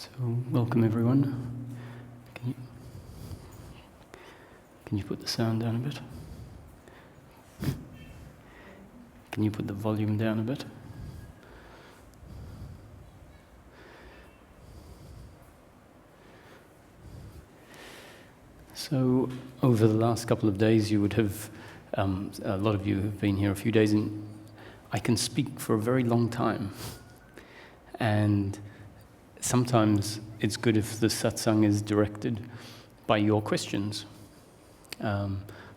So, welcome everyone. Can you put the sound down a bit? Can you put the volume down a bit? So, over the last couple of days, you would have, a lot of you have been here a few days, and I can speak for a very long time. And sometimes it's good if the satsang is directed by your questions.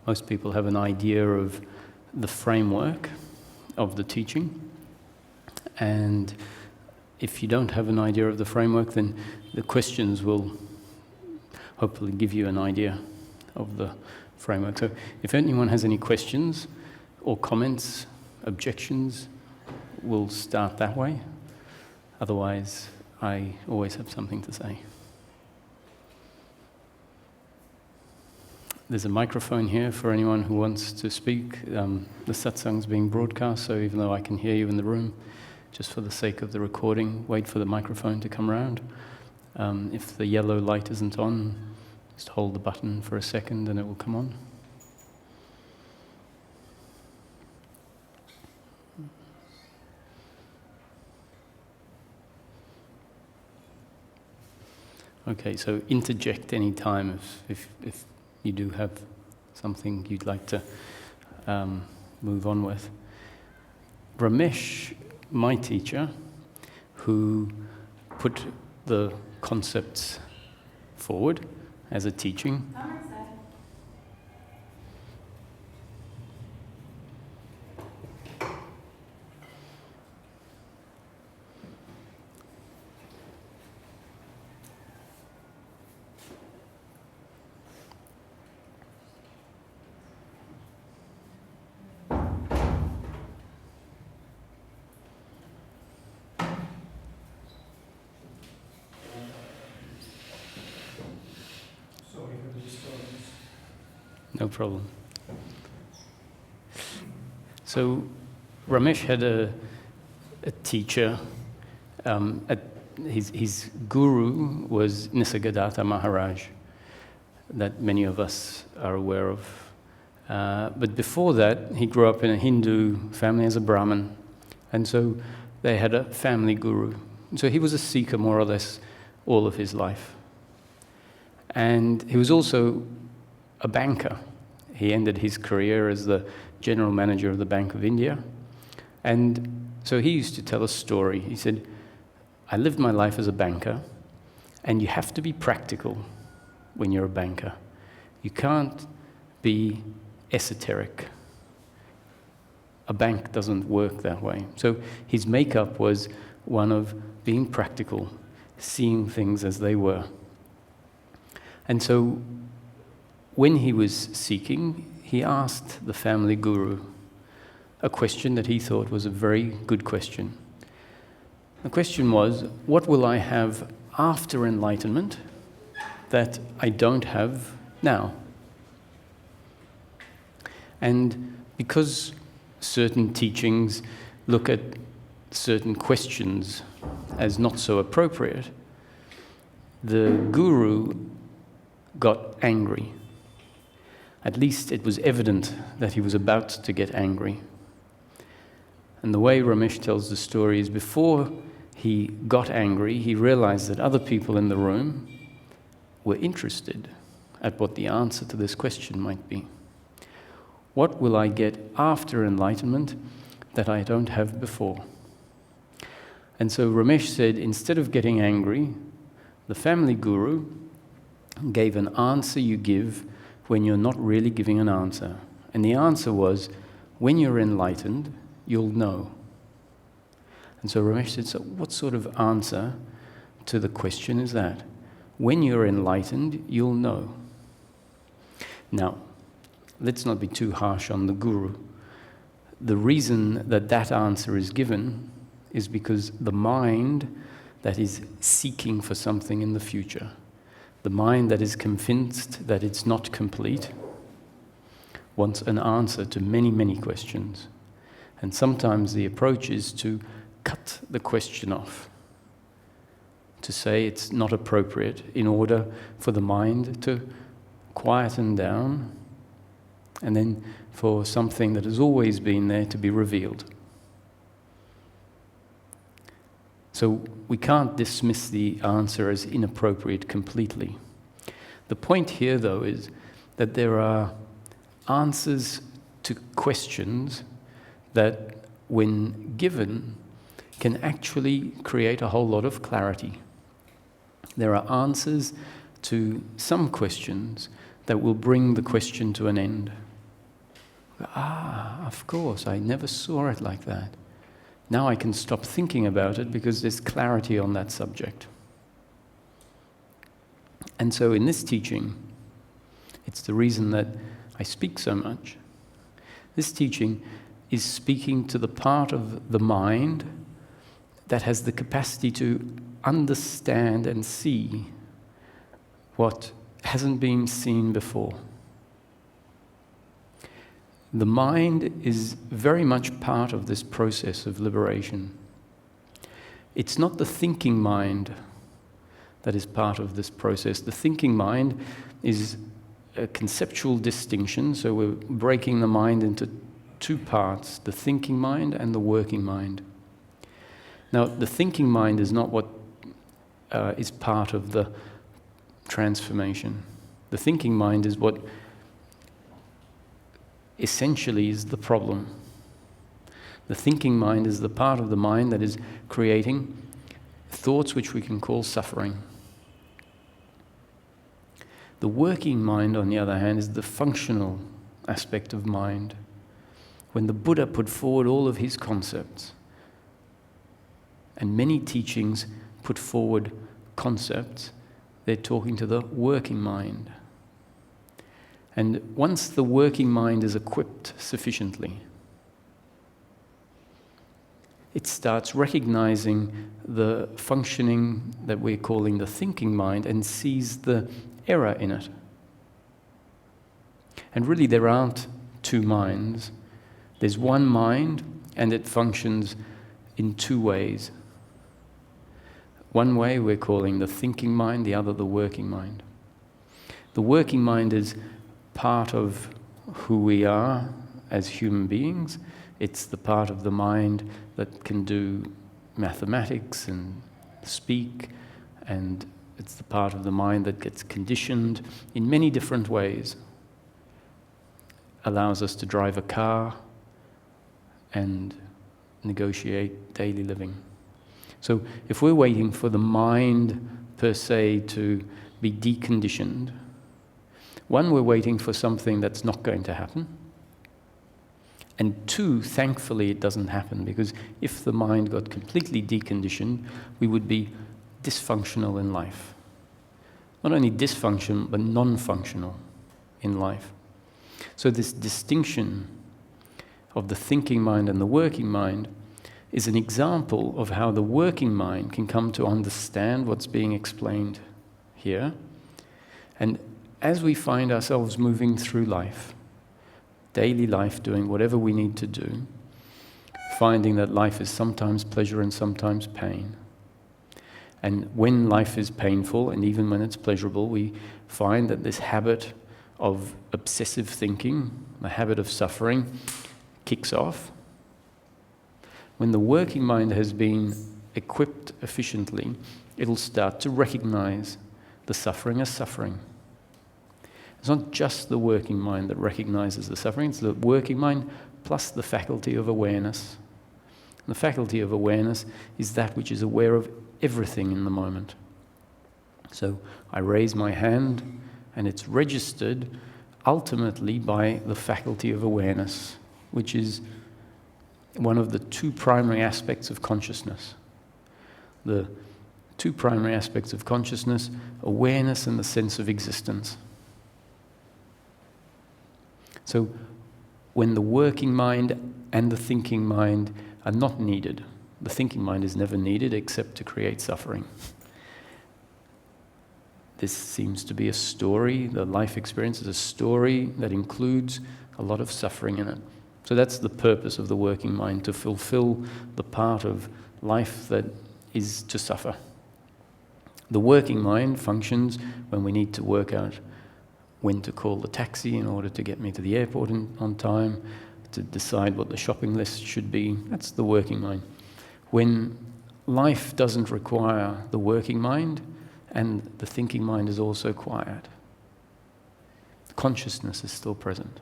Most people have an idea of the framework of the teaching, and if you don't have an idea of the framework, then the questions will hopefully give you an idea of the framework. So if anyone has any questions or comments, objections, we'll start that way. Otherwise, I always have something to say. There's a microphone here for anyone who wants to speak. The satsang's being broadcast, so even though I can hear you in the room, just for the sake of the recording, wait for the microphone to come around. If the yellow light isn't on, just hold the button for a second and it will come on. Okay, so interject any time if you do have something you'd like to move on with. Ramesh, my teacher, who put the concepts forward as a teaching. No problem. So Ramesh had a teacher. His guru was Nisargadatta Maharaj, that many of us are aware of. But before that, he grew up in a Hindu family as a Brahmin. And so they had a family guru. So he was a seeker more or less all of his life. And he was also a banker. He ended his career as the general manager of the Bank of India. And so he used to tell a story. He said, I lived my life as a banker, and you have to be practical when you're a banker. You can't be esoteric. A bank doesn't work that way. So his makeup was one of being practical, seeing things as they were. And so when he was seeking, he asked the family guru a question that he thought was a very good question. The question was, what will I have after enlightenment that I don't have now? And because certain teachings look at certain questions as not so appropriate, the guru got angry. At least it was evident that he was about to get angry. And the way Ramesh tells the story is before he got angry, he realized that other people in the room were interested at what the answer to this question might be. What will I get after enlightenment that I don't have before? And so Ramesh said, instead of getting angry, the family guru gave an answer you give when you're not really giving an answer. And the answer was, when you're enlightened, you'll know. And so Ramesh said, so what sort of answer to the question is that? When you're enlightened, you'll know. Now, let's not be too harsh on the guru. The reason that that answer is given is because the mind that is seeking for something in the future, the mind that is convinced that it's not complete, wants an answer to many, many questions. And sometimes the approach is to cut the question off, to say it's not appropriate in order for the mind to quieten down, and then for something that has always been there to be revealed. So we can't dismiss the answer as inappropriate completely. The point here, though, is that there are answers to questions that, when given, can actually create a whole lot of clarity. There are answers to some questions that will bring the question to an end. Of course, I never saw it like that. Now I can stop thinking about it because there's clarity on that subject. And so in this teaching, it's the reason that I speak so much. This teaching is speaking to the part of the mind that has the capacity to understand and see what hasn't been seen before. The mind is very much part of this process of liberation. It's not the thinking mind that is part of this process. The thinking mind is a conceptual distinction, so we're breaking the mind into two parts, the thinking mind and the working mind. Now, the thinking mind is not what is part of the transformation. The thinking mind is what essentially is the problem. The thinking mind is the part of the mind that is creating thoughts which we can call suffering. The working mind, on the other hand, is the functional aspect of mind. When the Buddha put forward all of his concepts, and many teachings put forward concepts, they're talking to the working mind. And once the working mind is equipped sufficiently, it starts recognizing the functioning that we're calling the thinking mind and sees the error in it. And really there aren't two minds. There's one mind, and it functions in two ways. One way we're calling the thinking mind, the other the working mind. The working mind is part of who we are as human beings. It's the part of the mind that can do mathematics and speak, and it's the part of the mind that gets conditioned in many different ways. Allows us to drive a car and negotiate daily living. So if we're waiting for the mind per se to be deconditioned, one, we're waiting for something that's not going to happen. And two, thankfully it doesn't happen, because if the mind got completely deconditioned, we would be dysfunctional in life. Not only dysfunctional, but non-functional in life. So this distinction of the thinking mind and the working mind is an example of how the working mind can come to understand what's being explained here. And as we find ourselves moving through life, daily life, doing whatever we need to do, finding that life is sometimes pleasure and sometimes pain. And when life is painful, and even when it's pleasurable, we find that this habit of obsessive thinking, the habit of suffering, kicks off. When the working mind has been equipped efficiently, it'll start to recognize the suffering as suffering. It's not just the working mind that recognizes the suffering, it's the working mind plus the faculty of awareness. And the faculty of awareness is that which is aware of everything in the moment. So I raise my hand, and it's registered ultimately by the faculty of awareness, which is one of the two primary aspects of consciousness. The two primary aspects of consciousness, awareness and the sense of existence. So when the working mind and the thinking mind are not needed, the thinking mind is never needed except to create suffering. This seems to be a story, the life experience is a story that includes a lot of suffering in it. So that's the purpose of the working mind, to fulfill the part of life that is to suffer. The working mind functions when we need to work out when to call the taxi in order to get me to the airport on time, to decide what the shopping list should be. That's the working mind. When life doesn't require the working mind, and the thinking mind is also quiet, consciousness is still present.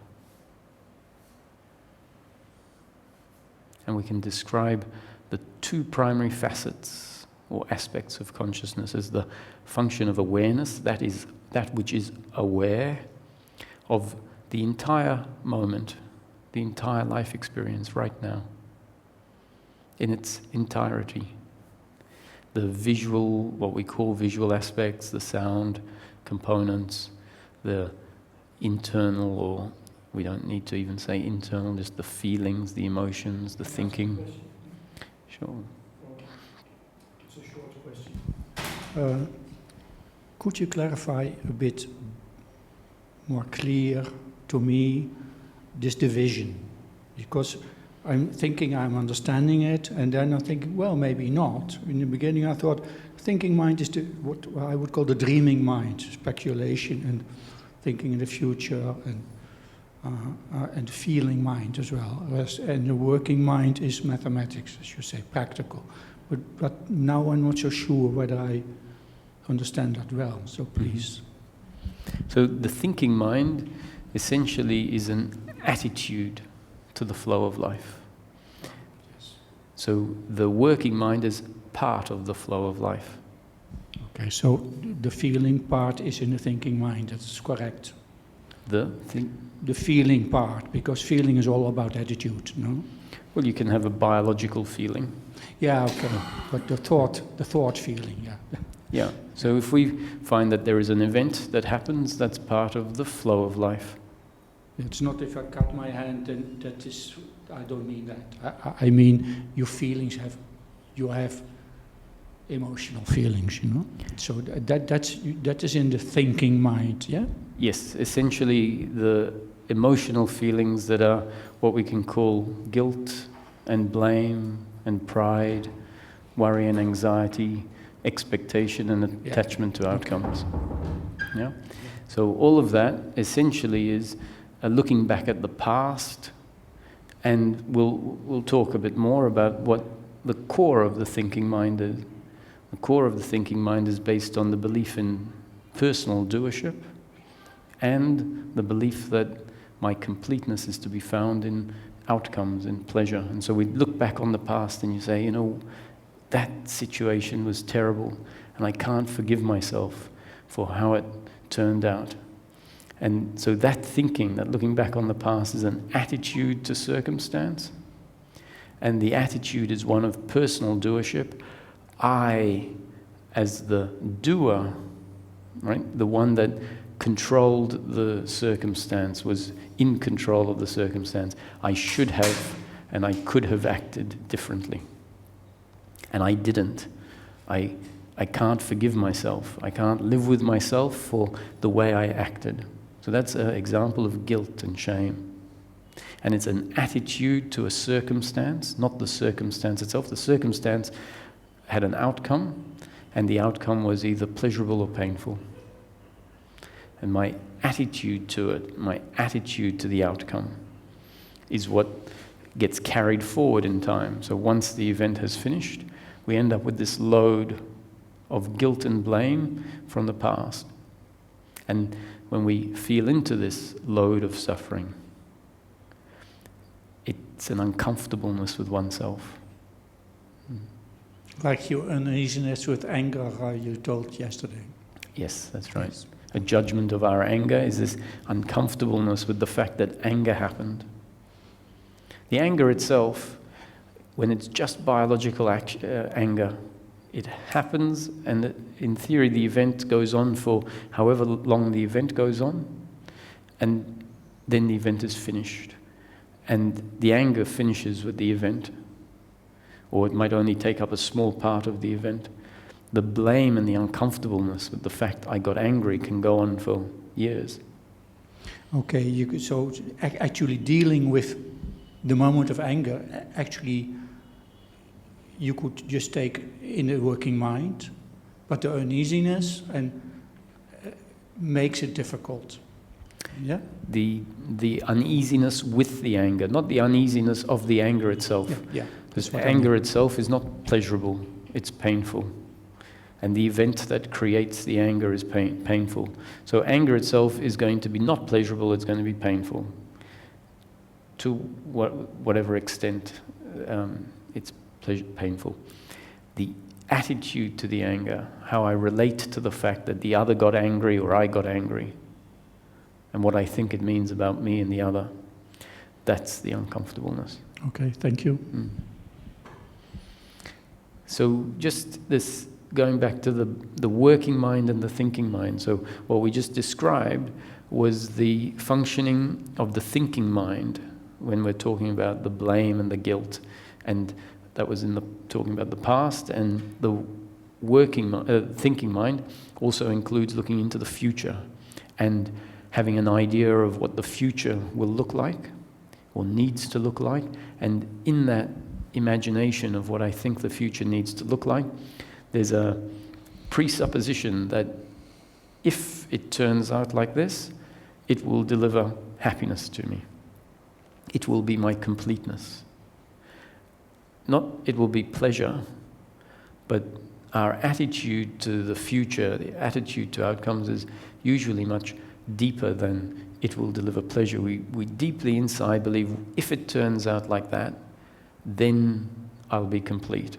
And we can describe the two primary facets or aspects of consciousness as the function of awareness, that is, that which is aware of the entire moment, the entire life experience right now, in its entirety. The visual, what we call visual aspects, the sound components, the internal, or we don't need to even say internal, just the feelings, the emotions, the thinking. Sure. It's a short question. Could you clarify a bit more clear to me this division? Because I'm thinking I'm understanding it, and then I'm thinking, well, maybe not. In the beginning I thought thinking mind is what I would call the dreaming mind, speculation and thinking in the future, and feeling mind as well. And the working mind is mathematics, as you say, practical. But now I'm not so sure whether I understand that well, so please. So the thinking mind essentially is an attitude to the flow of life. Yes. So the working mind is part of the flow of life. Okay, so the feeling part is in the thinking mind, that's correct. The feeling part, because feeling is all about attitude, no? Well, you can have a biological feeling. Yeah, okay, but the thought feeling, yeah. Yeah, so if we find that there is an event that happens, that's part of the flow of life. It's not if I cut my hand, then that is, I don't mean that. I mean, your feelings you have emotional feelings, you know? So that is in the thinking mind, yeah? Yes, essentially the emotional feelings that are what we can call guilt and blame and pride, worry and anxiety, expectation and attachment to outcomes. Yeah? So all of that essentially is looking back at the past, and we'll talk a bit more about what the core of the thinking mind is. The core of the thinking mind is based on the belief in personal doership and the belief that my completeness is to be found in outcomes, in pleasure. And so we look back on the past and you say, you know, that situation was terrible and I can't forgive myself for how it turned out. And so that thinking, that looking back on the past, is an attitude to circumstance. And the attitude is one of personal doership. I, as the doer, right, the one that controlled the circumstance, was in control of the circumstance. I should have and I could have acted differently. And I didn't. I can't forgive myself. I can't live with myself for the way I acted. So that's an example of guilt and shame. And it's an attitude to a circumstance, not the circumstance itself. The circumstance had an outcome, and the outcome was either pleasurable or painful. And my attitude to it, my attitude to the outcome, is what gets carried forward in time. So once the event has finished, we end up with this load of guilt and blame from the past. And when we feel into this load of suffering, it's an uncomfortableness with oneself. Like your uneasiness with anger, you told yesterday. Yes, that's right. Yes. A judgment of our anger is this uncomfortableness with the fact that anger happened. The anger itself, when it's just biological anger, it happens, and in theory the event goes on for however long the event goes on, and then the event is finished. And the anger finishes with the event, or it might only take up a small part of the event. The blame and the uncomfortableness with the fact I got angry can go on for years. Okay, so actually dealing with the moment of anger, actually you could just take in the working mind, but the uneasiness and makes it difficult. Yeah? The uneasiness with the anger, not the uneasiness of the anger itself. Yeah. Because anger itself is not pleasurable, it's painful. And the event that creates the anger is painful. So anger itself is going to be not pleasurable, it's going to be painful. To whatever extent it's painful. The attitude to the anger, how I relate to the fact that the other got angry or I got angry, and what I think it means about me and the other, that's the uncomfortableness. Okay, thank you. So just this, going back to the working mind and the thinking mind. So what we just described was the functioning of the thinking mind when we're talking about the blame and the guilt, and that was talking about the past. And the thinking mind also includes looking into the future and having an idea of what the future will look like or needs to look like. And in that imagination of what I think the future needs to look like, there's a presupposition that if it turns out like this, it will deliver happiness to me. It will be my completeness. Not it will be pleasure, but our attitude to the future, the attitude to outcomes is usually much deeper than it will deliver pleasure. We deeply inside believe if it turns out like that, then I'll be complete.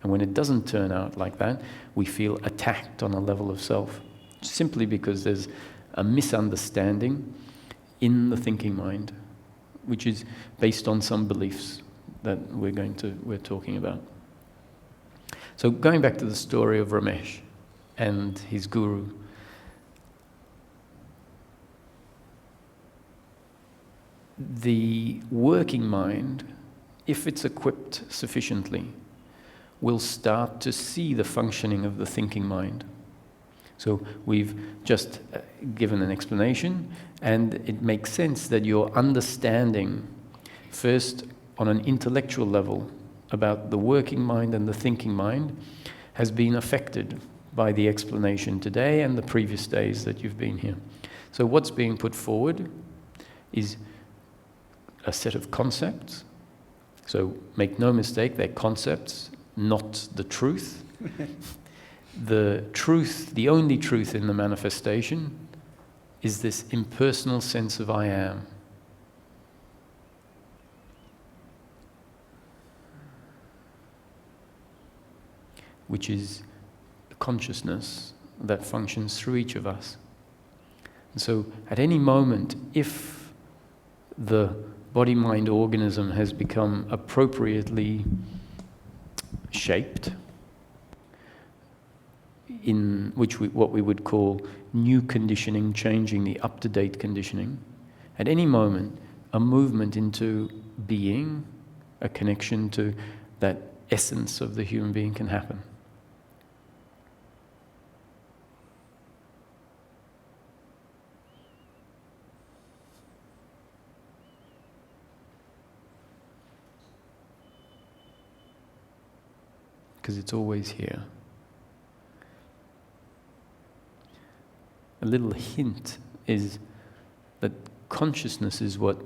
And when it doesn't turn out like that, we feel attacked on a level of self, simply because there's a misunderstanding in the thinking mind, which is based on some beliefs that we're talking about. So going back to the story of Ramesh and his guru, the working mind, if it's equipped sufficiently, will start to see the functioning of the thinking mind. So we've just given an explanation, and it makes sense that your understanding, first on an intellectual level, about the working mind and the thinking mind, has been affected by the explanation today and the previous days that you've been here. So what's being put forward is a set of concepts. So make no mistake, they're concepts, not the truth. The truth, the only truth in the manifestation, is this impersonal sense of I am. Which is consciousness that functions through each of us. And so at any moment, if the body-mind organism has become appropriately shaped, in which what we would call new conditioning, changing the up-to-date conditioning, at any moment, a movement into being, a connection to that essence of the human being can happen. Because it's always here. A little hint is that consciousness is what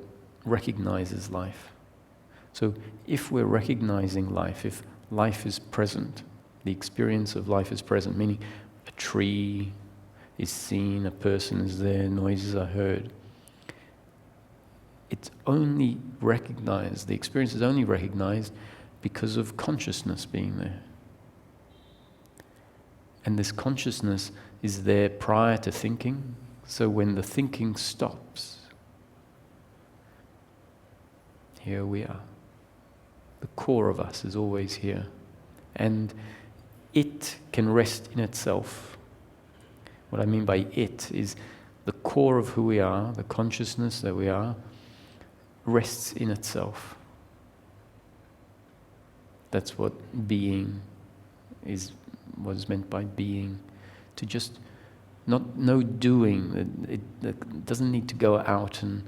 recognizes life. So if we're recognizing life, if life is present, the experience of life is present, meaning a tree is seen, a person is there, noises are heard, it's only recognized, the experience is only recognized because of consciousness being there. And this consciousness is there prior to thinking, so when the thinking stops, here we are. The core of us is always here. And it can rest in itself. What I mean by it is the core of who we are, the consciousness that we are, rests in itself. That's what being is, what is meant by being. To just no doing. It doesn't need to go out and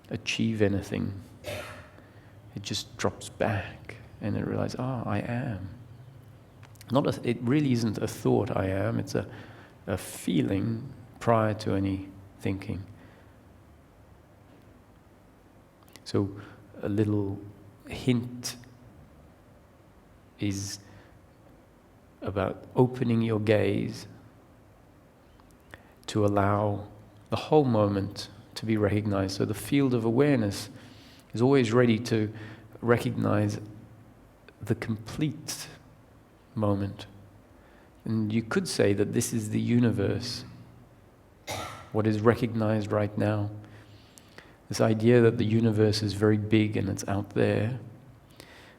achieve anything. It just drops back and it realizes, I am. It really isn't a thought I am, it's a feeling prior to any thinking. So a little hint is about opening your gaze to allow the whole moment to be recognized. So the field of awareness is always ready to recognize the complete moment. And you could say that this is the universe, what is recognized right now. This idea that the universe is very big and it's out there.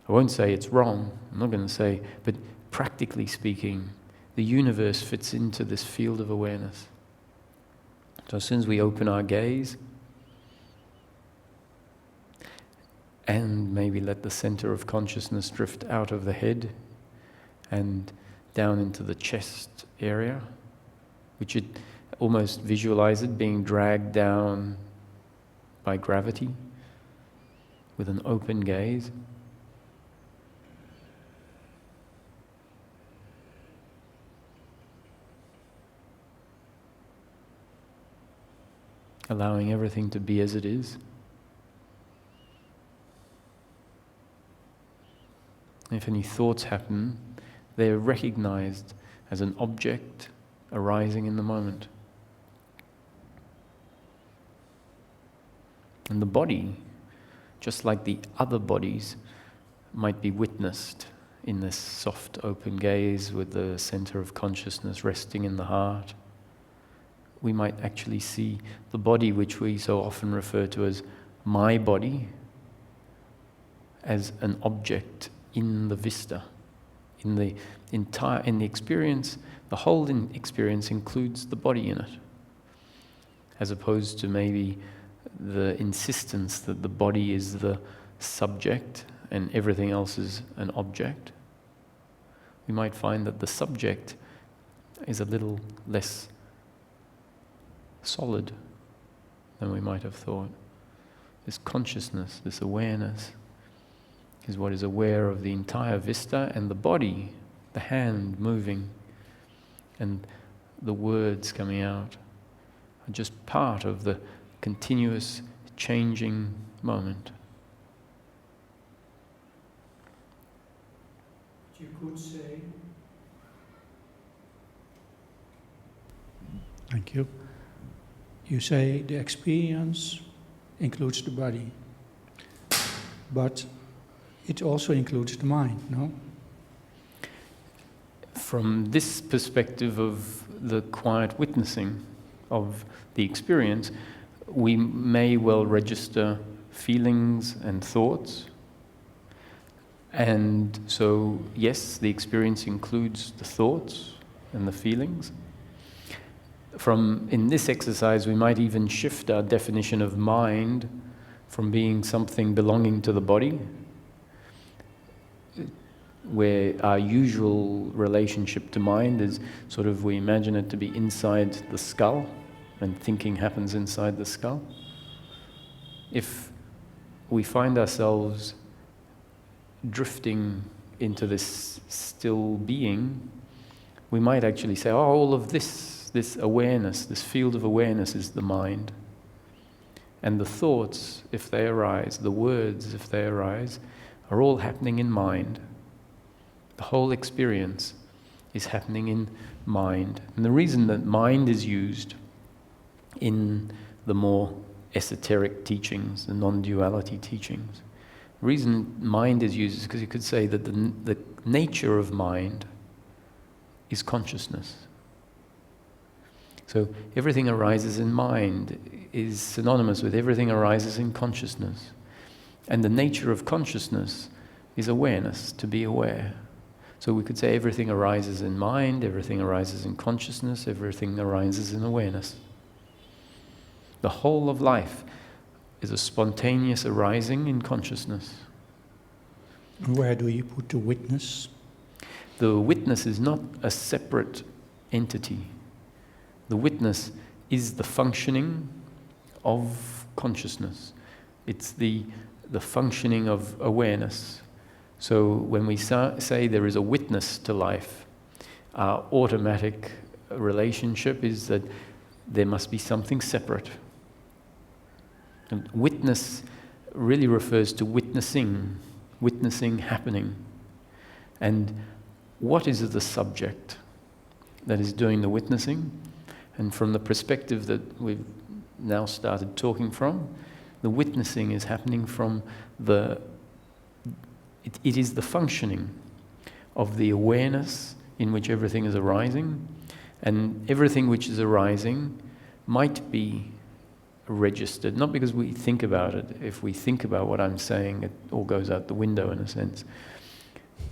I won't say it's wrong, I'm not going to say, but practically speaking, the universe fits into this field of awareness. So as soon as we open our gaze, and maybe let the center of consciousness drift out of the head and down into the chest area, which it almost visualize it being dragged down by gravity with an open gaze. Allowing everything to be as it is. If any thoughts happen, they are recognized as an object arising in the moment. And the body, just like the other bodies, might be witnessed in this soft open gaze with the center of consciousness resting in the heart. We might actually see the body, which we so often refer to as my body, as an object in the vista, in the experience. The whole experience includes the body in it, as opposed to maybe the insistence that the body is the subject and everything else is an object. We might find that the subject is a little less solid than we might have thought. This consciousness, this awareness, is what is aware of the entire vista, and the body, the hand moving, and the words coming out are just part of the continuous changing moment. You could say, thank you. You say the experience includes the body, but it also includes the mind, no? From this perspective of the quiet witnessing of the experience, we may well register feelings and thoughts. And so, yes, the experience includes the thoughts and the feelings. In this exercise, we might even shift our definition of mind from being something belonging to the body, where our usual relationship to mind is sort of, we imagine it to be inside the skull, and thinking happens inside the skull. If we find ourselves drifting into this still being, we might actually say, oh, all of this awareness, this field of awareness is the mind. And the thoughts, if they arise, the words, if they arise, are all happening in mind. The whole experience is happening in mind. And the reason that mind is used in the more esoteric teachings, the non-duality teachings, the reason mind is used is because you could say that the nature of mind is consciousness. So everything arises in mind is synonymous with everything arises in consciousness. And the nature of consciousness is awareness, to be aware. So we could say everything arises in mind, everything arises in consciousness, everything arises in awareness. The whole of life is a spontaneous arising in consciousness. Where do you put the witness? The witness is not a separate entity. The witness is the functioning of consciousness. It's the functioning of awareness. So when we say there is a witness to life, our automatic relationship is that there must be something separate. And witness really refers to witnessing happening. And what is the subject that is doing the witnessing? And from the perspective that we've now started talking from, the witnessing is happening from it is the functioning of the awareness in which everything is arising, and everything which is arising might be registered, not because we think about it. If we think about what I'm saying, it all goes out the window in a sense.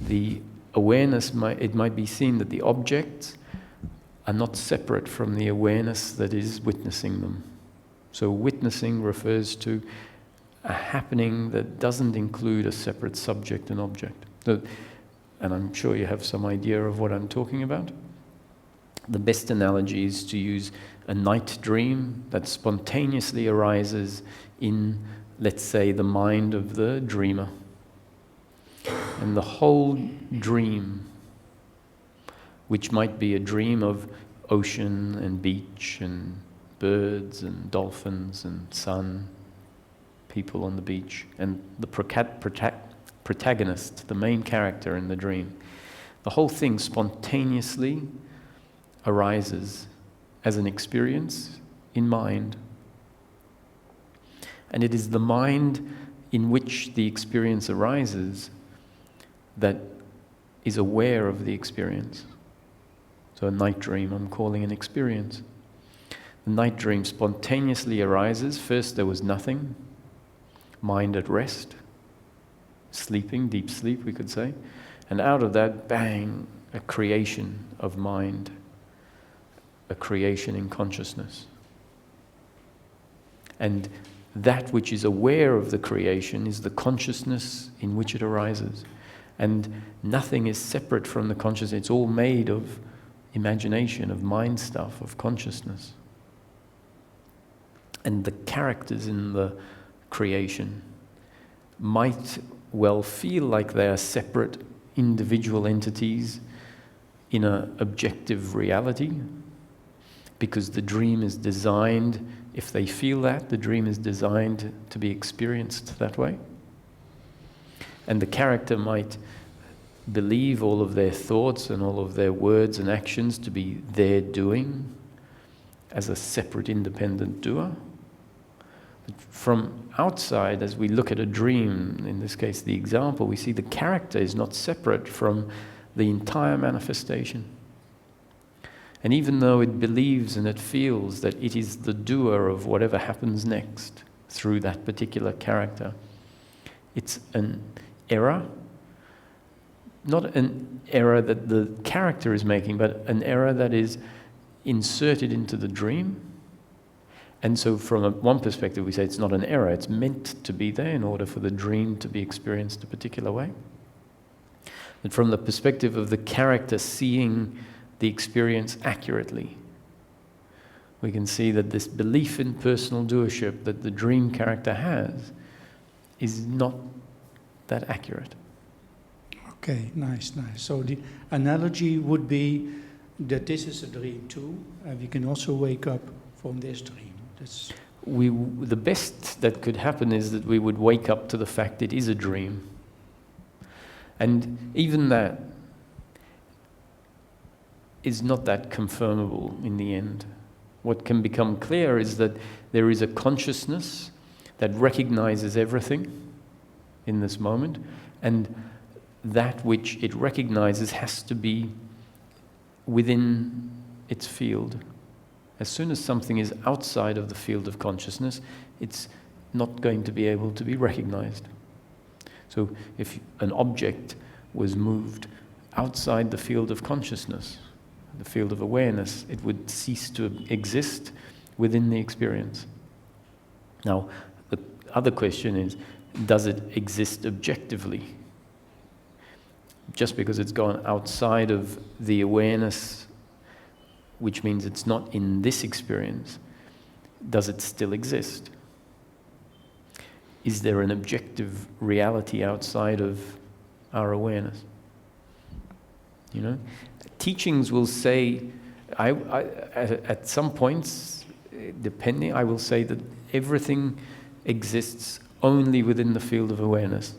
The awareness, it might be seen that the objects are not separate from the awareness that is witnessing them. So witnessing refers to a happening that doesn't include a separate subject and object. So, and I'm sure you have some idea of what I'm talking about. The best analogy is to use a night dream that spontaneously arises in, let's say, the mind of the dreamer. And the whole dream, which might be a dream of ocean and beach and birds and dolphins and sun, people on the beach, and the protagonist, the main character in the dream. The whole thing spontaneously arises as an experience in mind. And it is the mind in which the experience arises that is aware of the experience. So a night dream, I'm calling an experience. The night dream spontaneously arises. First there was nothing, mind at rest, sleeping, deep sleep we could say. And out of that, bang, a creation of mind, a creation in consciousness. And that which is aware of the creation is the consciousness in which it arises. And nothing is separate from the consciousness. It's all made of imagination, of mind stuff, of consciousness. And the characters in the creation might well feel like they are separate individual entities in an objective reality, because the dream is designed, if they feel that, the dream is designed to be experienced that way. And the character might believe all of their thoughts and all of their words and actions to be their doing as a separate independent doer. But from outside, as we look at a dream, in this case the example, we see the character is not separate from the entire manifestation. And even though it believes and it feels that it is the doer of whatever happens next through that particular character, it's an error, not an error that the character is making, but an error that is inserted into the dream. And so from one perspective we say it's not an error, it's meant to be there in order for the dream to be experienced a particular way. But from the perspective of the character seeing the experience accurately, we can see that this belief in personal doership that the dream character has is not that accurate. Okay, nice. So the analogy would be that this is a dream too, and we can also wake up from this dream. The best that could happen is that we would wake up to the fact it is a dream. And even that is not that confirmable in the end. What can become clear is that there is a consciousness that recognizes everything in this moment, and that which it recognizes has to be within its field. As soon as something is outside of the field of consciousness, it's not going to be able to be recognized. So if an object was moved outside the field of consciousness, the field of awareness, it would cease to exist within the experience. Now, the other question is, does it exist objectively? Just because it's gone outside of the awareness, which means it's not in this experience, does it still exist? Is there an objective reality outside of our awareness. You know? Teachings will say, at some points, depending, I will say that everything exists only within the field of awareness.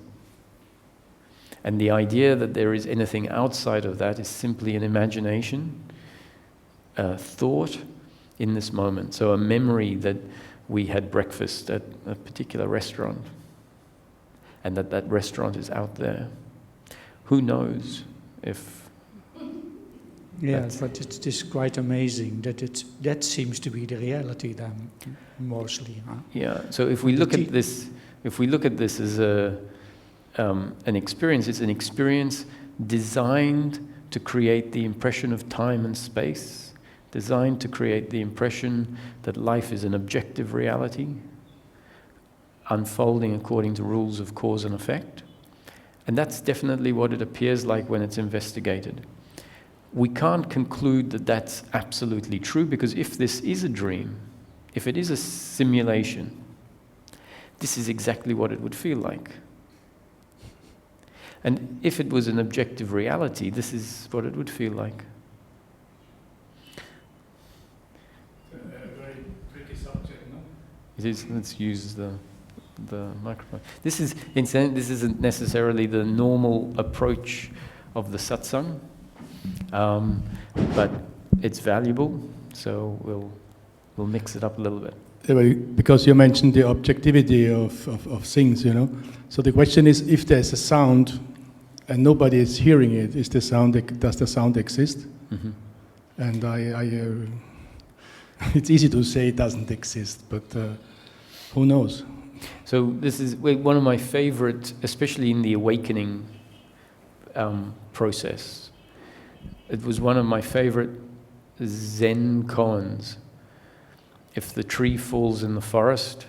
And the idea that there is anything outside of that is simply an imagination, a thought in this moment. So a memory that we had breakfast at a particular restaurant, and that restaurant is out there. Who knows if... Yeah, but it is quite amazing that seems to be the reality then, mostly. Huh? Yeah, so if we look at this as an experience, it's an experience designed to create the impression of time and space, designed to create the impression that life is an objective reality, unfolding according to rules of cause and effect. And that's definitely what it appears like when it's investigated. We can't conclude that that's absolutely true, because if this is a dream, if it is a simulation, this is exactly what it would feel like. And if it was an objective reality, this is what it would feel like. A very tricky subject, no? It is. Let's use the microphone. This isn't necessarily the normal approach of the satsang, but it's valuable. So we'll mix it up a little bit. Because you mentioned the objectivity of things, you know. So the question is, if there's a sound and nobody is hearing it, does the sound exist? Mm-hmm. And it's easy to say it doesn't exist, but who knows? So this is one of my favorite, especially in the awakening process. It was one of my favorite Zen koans. If the tree falls in the forest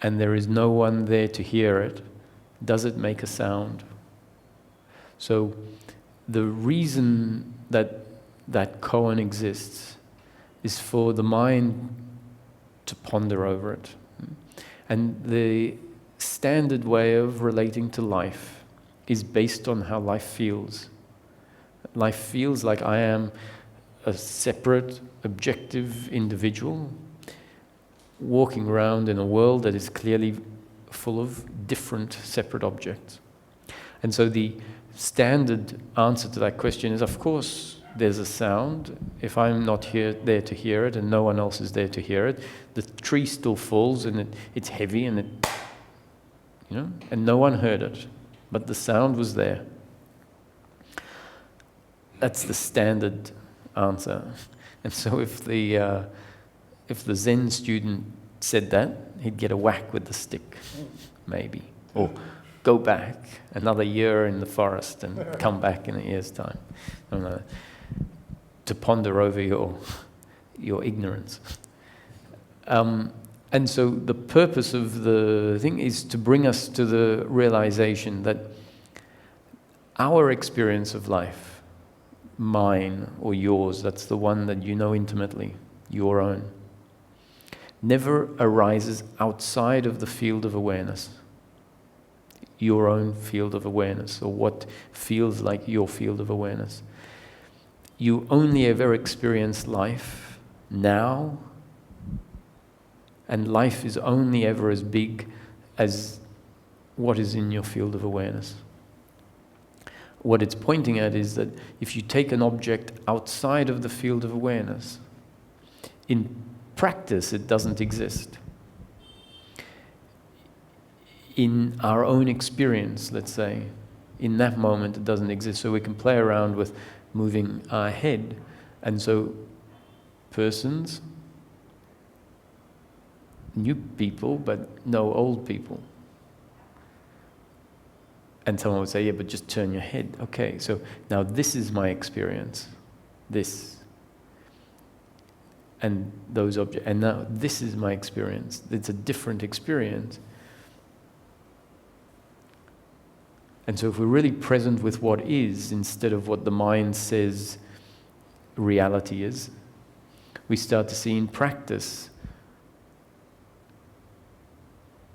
and there is no one there to hear it, does it make a sound? So the reason that koan exists is for the mind to ponder over it. And the standard way of relating to life is based on how life feels. Life feels like I am a separate, objective individual walking around in a world that is clearly full of different, separate objects. And so the standard answer to that question is, of course, there's a sound. If I'm not there to hear it and no one else is there to hear it, the tree still falls and it's heavy and and no one heard it, but the sound was there. That's the standard answer. And so if the Zen student said that, he'd get a whack with the stick, maybe, or go back another year in the forest and come back in a year's time. I don't know, to ponder over your ignorance. And so the purpose of the thing is to bring us to the realization that our experience of life, mine or yours, that's the one that you know intimately, your own, never arises outside of the field of awareness. Your own field of awareness, or what feels like your field of awareness. You only ever experience life now, and life is only ever as big as what is in your field of awareness. What it's pointing at is that if you take an object outside of the field of awareness, in practice it doesn't exist. In our own experience, let's say, in that moment it doesn't exist. So we can play around with moving our head. And so persons, new people, but no old people. And someone would say, yeah, but just turn your head. Okay, so now this is my experience. This. And those objects. And now this is my experience. It's a different experience. And so if we're really present with what is, instead of what the mind says reality is, we start to see in practice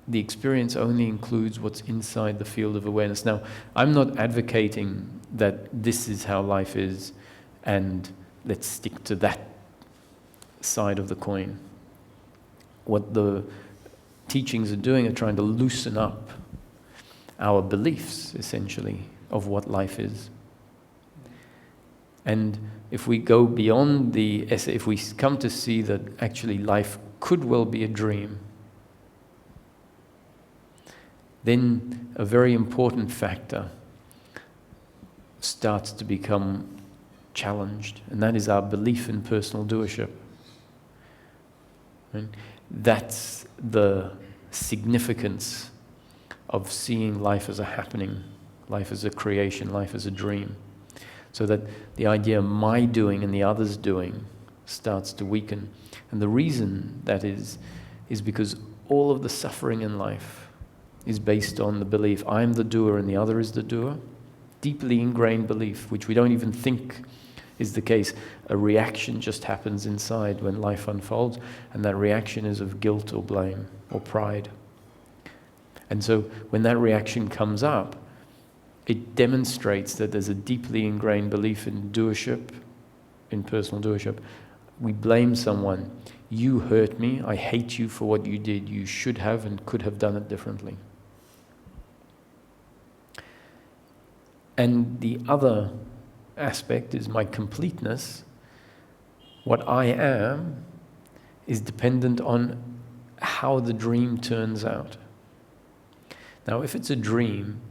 the experience only includes what's inside the field of awareness. Now, I'm not advocating that this is how life is and let's stick to that side of the coin. What the teachings are doing are trying to loosen up our beliefs, essentially, of what life is. And if we go beyond the essay, if we come to see that actually life could well be a dream, then a very important factor starts to become challenged, and that is our belief in personal doership. Right? That's the significance of seeing life as a happening, life as a creation, life as a dream. So that the idea of my doing and the other's doing starts to weaken. And the reason that is because all of the suffering in life is based on the belief I'm the doer and the other is the doer. Deeply ingrained belief, which we don't even think is the case. A reaction just happens inside when life unfolds, and that reaction is of guilt or blame or pride. And so when that reaction comes up, it demonstrates that there's a deeply ingrained belief in doership, in personal doership. We blame someone. You hurt me. I hate you for what you did. You should have and could have done it differently. And the other aspect is my completeness. What I am is dependent on how the dream turns out. Now, if it's a dream,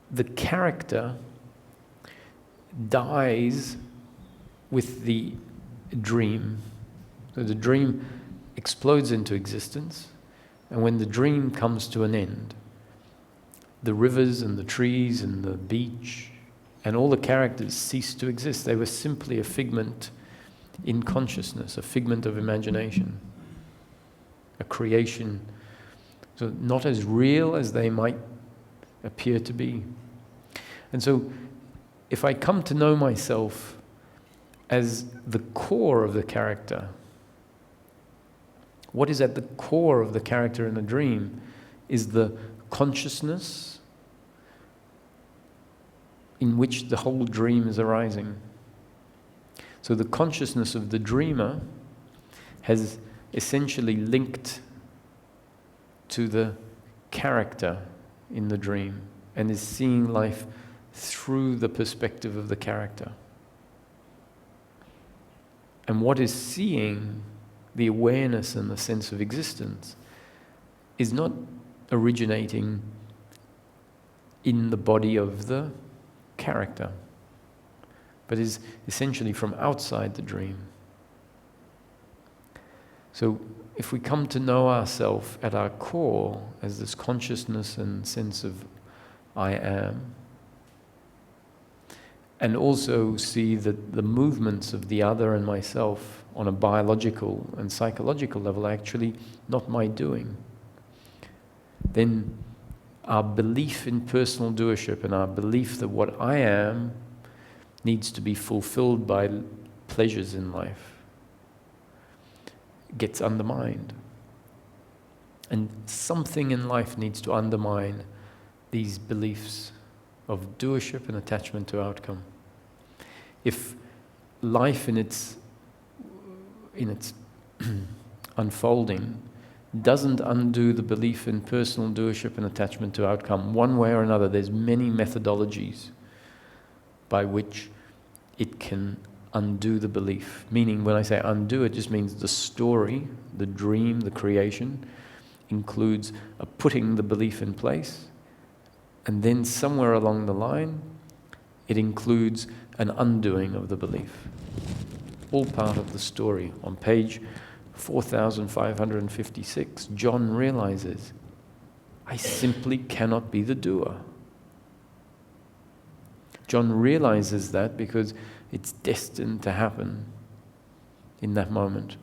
the character dies with the dream. So the dream explodes into existence, and when the dream comes to an end, the rivers and the trees and the beach and all the characters cease to exist. They were simply a figment in consciousness, a figment of imagination, a creation, so not as real as they might appear to be. And so if I come to know myself as the core of the character, what is at the core of the character in the dream is the consciousness in which the whole dream is arising. So the consciousness of the dreamer has essentially linked to the character in the dream and is seeing life through the perspective of the character. And what is seeing the awareness and the sense of existence is not originating in the body of the character, but is essentially from outside the dream. So if we come to know ourselves at our core as this consciousness and sense of I am, and also see that the movements of the other and myself on a biological and psychological level are actually not my doing, then our belief in personal doership and our belief that what I am needs to be fulfilled by pleasures in life gets undermined. And something in life needs to undermine these beliefs of doership and attachment to outcome. If life in its unfolding doesn't undo the belief in personal doership and attachment to outcome, one way or another, there's many methodologies by which it can undo the belief. Meaning, when I say undo, it just means the story, the dream, the creation, includes a putting the belief in place, and then somewhere along the line, it includes an undoing of the belief. All part of the story. On page 4556, John realizes, I simply cannot be the doer. John realizes that because it's destined to happen in that moment.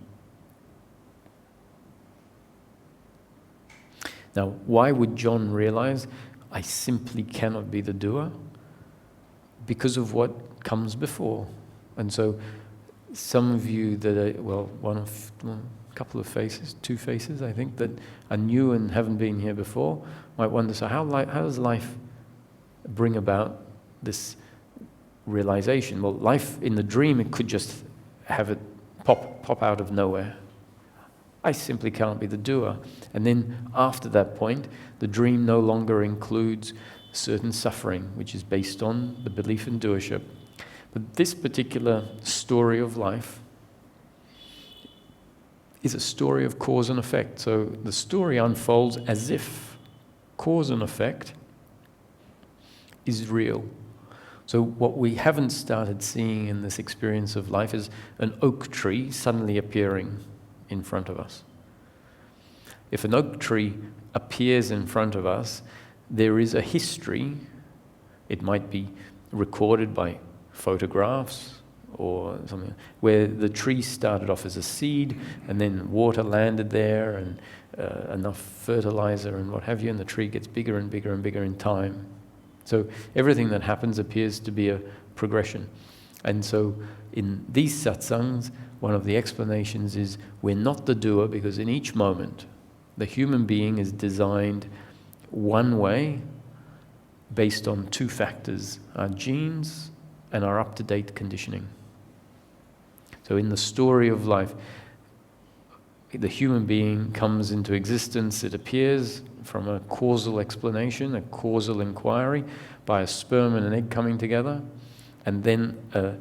Now, why would John realize, I simply cannot be the doer? Because of what comes before. And so some of you that are, a couple of faces, 2 faces, I think, that are new and haven't been here before, might wonder, so how does life bring about this realization? Well, life in the dream, it could just have it pop out of nowhere. I simply can't be the doer. And then after that point, the dream no longer includes certain suffering, which is based on the belief in doership. But this particular story of life is a story of cause and effect. So the story unfolds as if cause and effect is real. So what we haven't started seeing in this experience of life is an oak tree suddenly appearing in front of us. If an oak tree appears in front of us, there is a history. It might be recorded by photographs or something, where the tree started off as a seed and then water landed there and enough fertilizer and what have you, and the tree gets bigger and bigger and bigger in time. So everything that happens appears to be a progression. And so in these satsangs, one of the explanations is we're not the doer, because in each moment the human being is designed one way based on 2 factors, our genes and our up-to-date conditioning. So in the story of life, the human being comes into existence, it appears from a causal explanation, a causal inquiry, by a sperm and an egg coming together, and then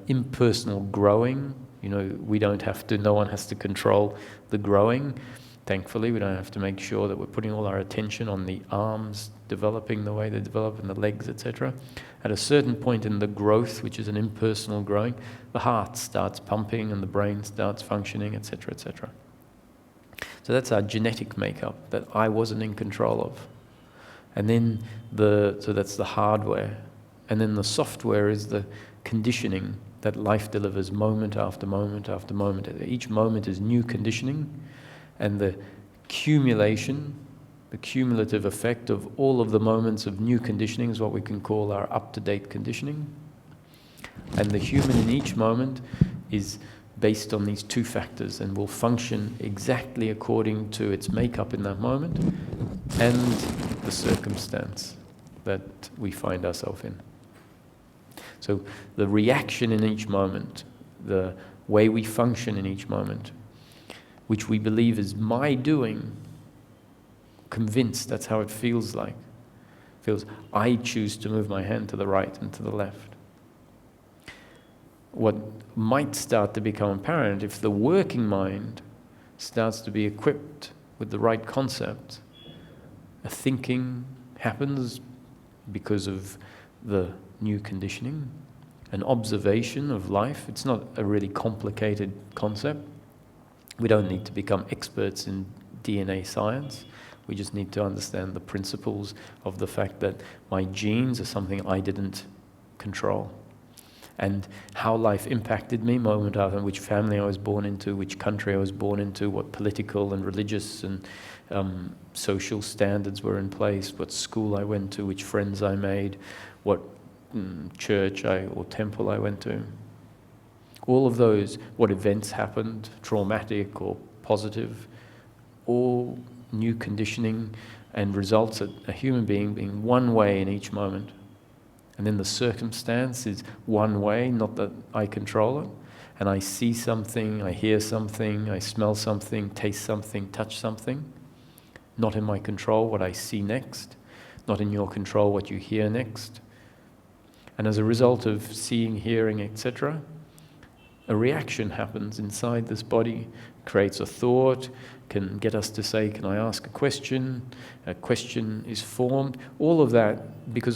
impersonal growing. You know, no one has to control the growing. Thankfully, we don't have to make sure that we're putting all our attention on the arms developing the way they develop and the legs, etc. At a certain point in the growth, which is an impersonal growing, the heart starts pumping and the brain starts functioning, etc., etc. So that's our genetic makeup that I wasn't in control of. And then so that's the hardware. And then the software is the conditioning that life delivers moment after moment after moment. Each moment is new conditioning, and the accumulation, the cumulative effect of all of the moments of new conditioning is what we can call our up-to-date conditioning. And the human in each moment is based on these 2 factors and will function exactly according to its makeup in that moment and the circumstance that we find ourselves in. So the reaction in each moment, the way we function in each moment, which we believe is my doing, convinced that's how it feels like. Feels, I choose to move my hand to the right and to the left. What might start to become apparent, if the working mind starts to be equipped with the right concept, a thinking happens because of the new conditioning, an observation of life. It's not a really complicated concept. We don't need to become experts in DNA science. We just need to understand the principles of the fact that my genes are something I didn't control, and how life impacted me moment after, which family I was born into, which country I was born into, what political and religious and social standards were in place, what school I went to, which friends I made, what church or temple I went to. All of those, what events happened, traumatic or positive, all new conditioning and results in a human being one way in each moment. And then the circumstance is one way, not that I control it. And I see something, I hear something, I smell something, taste something, touch something. Not in my control what I see next, not in your control what you hear next. And as a result of seeing, hearing, etc., a reaction happens inside this body, creates a thought, can get us to say, can I ask a question? A question is formed. All of that because